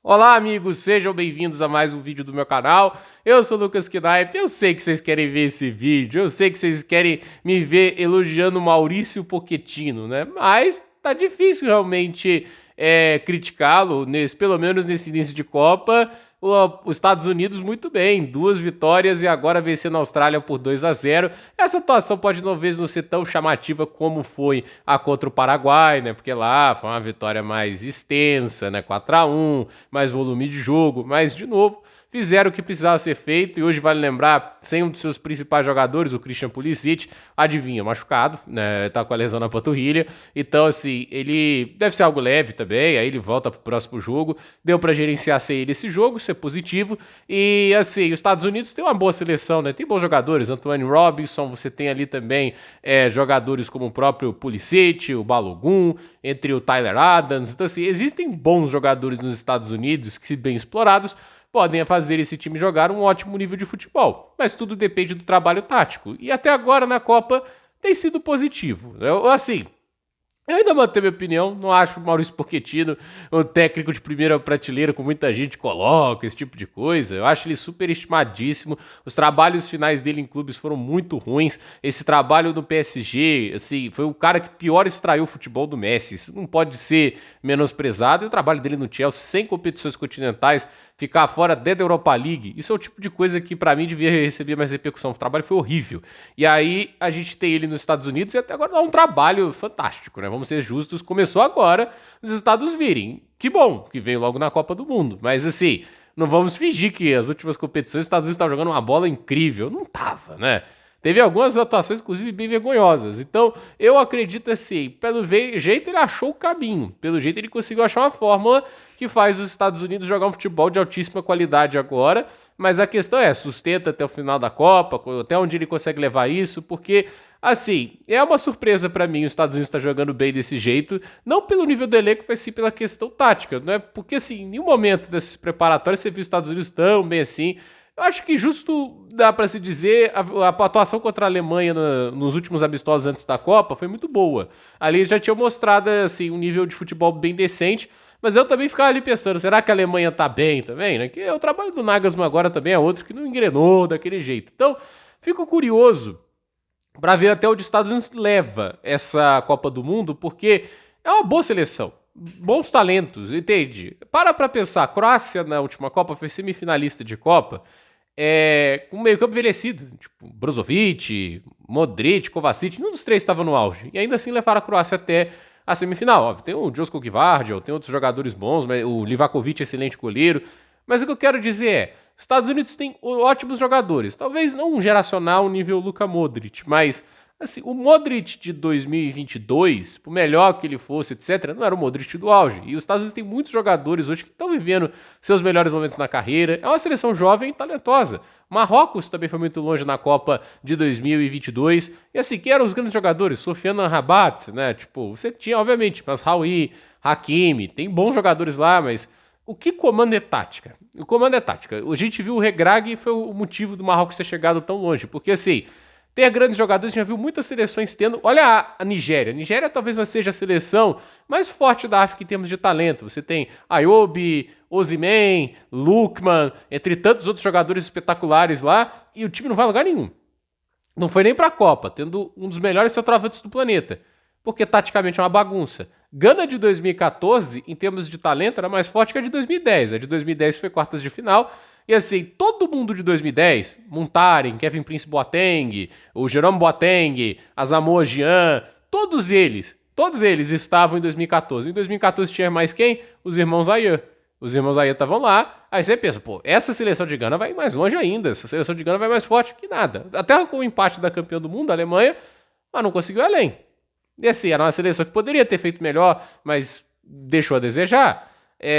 Olá, amigos, sejam bem-vindos a mais um vídeo do meu canal. Eu sou o Lucas Knipe, eu sei que vocês querem ver esse vídeo, eu sei que vocês querem me ver elogiando o Maurício Pochettino, né? Mas tá difícil realmente criticá-lo, pelo menos nesse início de Copa. Os Estados Unidos muito bem, 2 vitórias e agora vencendo a Austrália por 2-0. Essa atuação pode talvez não ser tão chamativa como foi a contra o Paraguai, né? Porque lá foi uma vitória mais extensa, né? 4-1, mais volume de jogo, mas de novo fizeram o que precisava ser feito e hoje vale lembrar, sem um dos seus principais jogadores, o Christian Pulisic, adivinha, machucado, né, tá com a lesão na panturrilha, então assim, ele deve ser algo leve também, aí ele volta pro próximo jogo, deu pra gerenciar sem ele esse jogo, ser positivo, e assim, os Estados Unidos tem uma boa seleção, né, tem bons jogadores, Antonee Robinson, você tem ali também jogadores como o próprio Pulisic, o Balogun, entre o Tyler Adams, então assim, existem bons jogadores nos Estados Unidos que, se bem explorados, podem fazer esse time jogar um ótimo nível de futebol, mas tudo depende do trabalho tático. E até agora na Copa tem sido positivo. Eu ainda mantenho minha opinião, não acho o Maurício Pochettino um técnico de primeira prateleira, como muita gente coloca, esse tipo de coisa. Eu acho ele superestimadíssimo. Os trabalhos finais dele em clubes foram muito ruins. Esse trabalho no PSG, assim, foi o cara que pior extraiu o futebol do Messi. Isso não pode ser menosprezado. E o trabalho dele no Chelsea, sem competições continentais, ficar fora da Europa League, isso é o tipo de coisa que pra mim devia receber mais repercussão. O trabalho foi horrível. E aí a gente tem ele nos Estados Unidos e até agora dá um trabalho fantástico, né? Vamos ser justos, começou agora os Estados virem. Que bom que veio logo na Copa do Mundo, mas assim, não vamos fingir que as últimas competições os Estados Unidos estavam jogando uma bola incrível. Não tava, né? Teve algumas atuações, inclusive, bem vergonhosas. Então, eu acredito assim, pelo jeito ele achou o caminho. Pelo jeito ele conseguiu achar uma fórmula que faz os Estados Unidos jogar um futebol de altíssima qualidade agora. Mas a questão é, sustenta até o final da Copa, até onde ele consegue levar isso, porque, assim, é uma surpresa pra mim os Estados Unidos estar jogando bem desse jeito, não pelo nível do elenco, mas sim pela questão tática, não é? Porque, assim, em nenhum momento desses preparatórios você viu os Estados Unidos tão bem assim. Eu acho que justo dá pra se dizer, a atuação contra a Alemanha nos últimos amistosos antes da Copa foi muito boa. Ali já tinha mostrado assim, um nível de futebol bem decente, mas eu também ficava ali pensando, será que a Alemanha tá bem também? Né? Que o trabalho do Nagelsmann agora também é outro que não engrenou daquele jeito. Então, fico curioso pra ver até onde os Estados Unidos leva essa Copa do Mundo, porque é uma boa seleção. Bons talentos, entende? Pra pensar, a Croácia na última Copa foi semifinalista de Copa, com meio campo envelhecido, tipo Brozovic, Modric, Kovacic, nenhum dos três estava no auge. E ainda assim levaram a Croácia até a semifinal. Óbvio, tem o Josko Gvardiol, tem outros jogadores bons, o Livakovic, excelente goleiro. Mas o que eu quero dizer é, os Estados Unidos têm ótimos jogadores. Talvez não um geracional nível Luka Modric, mas assim, o Modric de 2022, por melhor que ele fosse, etc., não era o Modric do auge. E os Estados Unidos têm muitos jogadores hoje que estão vivendo seus melhores momentos na carreira. É uma seleção jovem e talentosa. Marrocos também foi muito longe na Copa de 2022. E assim, quem eram os grandes jogadores? Sofiane Amrabat, né? Tipo, você tinha, obviamente, mas Raul, Hakimi, tem bons jogadores lá, mas o que comanda é tática. O comando é tática. A gente viu o Regragui e foi o motivo do Marrocos ter chegado tão longe. Porque assim, ter grandes jogadores, já viu muitas seleções tendo. Olha a Nigéria. A Nigéria talvez não seja a seleção mais forte da África em termos de talento. Você tem Ayobi, Osimhen, Lookman, entre tantos outros jogadores espetaculares lá, e o time não vai a lugar nenhum. Não foi nem pra Copa, tendo um dos melhores centroavantes do planeta. Porque taticamente é uma bagunça. Gana de 2014, em termos de talento, era mais forte que a de 2010. A de 2010 foi quartas de final. E assim, todo mundo de 2010, Muntari, Kevin Prince Boateng, o Jerome Boateng, Asamoah Gyan, todos eles estavam em 2014. Em 2014 tinha mais quem? Os irmãos Ayer. Os irmãos Ayer estavam lá. Aí você pensa, pô, essa seleção de Gana vai mais longe ainda. Essa seleção de Gana vai mais forte que nada. Até com o empate da campeã do mundo, a Alemanha, mas não conseguiu ir além. E assim, era uma seleção que poderia ter feito melhor, mas deixou a desejar.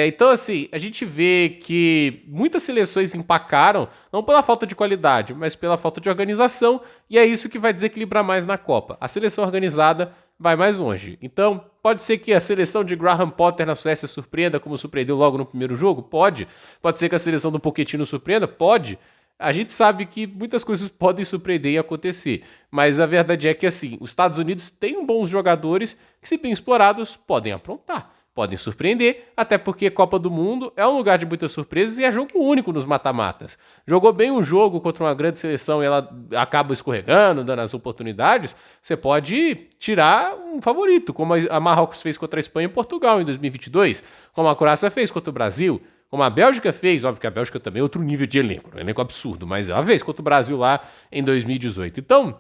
Então, assim, a gente vê que muitas seleções empacaram, não pela falta de qualidade, mas pela falta de organização, e é isso que vai desequilibrar mais na Copa. A seleção organizada vai mais longe. Então, pode ser que a seleção de Graham Potter na Suécia surpreenda, como surpreendeu logo no primeiro jogo? Pode. Pode ser que a seleção do Pochettino surpreenda? Pode. A gente sabe que muitas coisas podem surpreender e acontecer, mas a verdade é que, assim, os Estados Unidos têm bons jogadores que, se bem explorados, podem aprontar. podem surpreender, até porque Copa do Mundo é um lugar de muitas surpresas e é jogo único nos mata-matas. Jogou bem um jogo contra uma grande seleção e ela acaba escorregando, dando as oportunidades, você pode tirar um favorito, como a Marrocos fez contra a Espanha e Portugal em 2022, como a Croácia fez contra o Brasil, como a Bélgica fez. Óbvio que a Bélgica também é outro nível de elenco, um elenco absurdo, mas ela fez contra o Brasil lá em 2018. Então,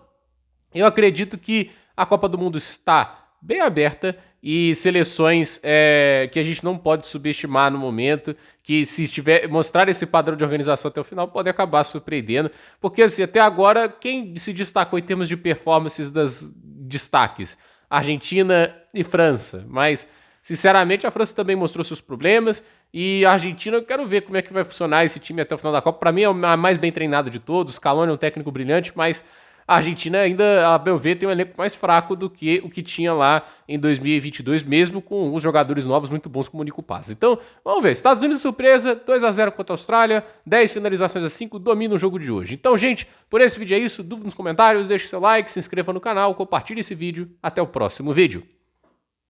eu acredito que a Copa do Mundo está bem aberta e seleções que a gente não pode subestimar no momento, que se mostrar esse padrão de organização até o final, pode acabar surpreendendo, porque assim, até agora, quem se destacou em termos de performances das destaques? Argentina e França, mas sinceramente a França também mostrou seus problemas e a Argentina, eu quero ver como é que vai funcionar esse time até o final da Copa. Para mim é a mais bem treinada de todos, Scaloni é um técnico brilhante, mas a Argentina ainda, a meu ver, tem um elenco mais fraco do que o que tinha lá em 2022, mesmo com alguns jogadores novos muito bons como o Nico Paz. Então, vamos ver. Estados Unidos surpresa, 2-0 contra a Austrália, 10 finalizações a 5, domina o jogo de hoje. Então, gente, por esse vídeo é isso. Dúvida nos comentários, deixe seu like, se inscreva no canal, compartilhe esse vídeo. Até o próximo vídeo.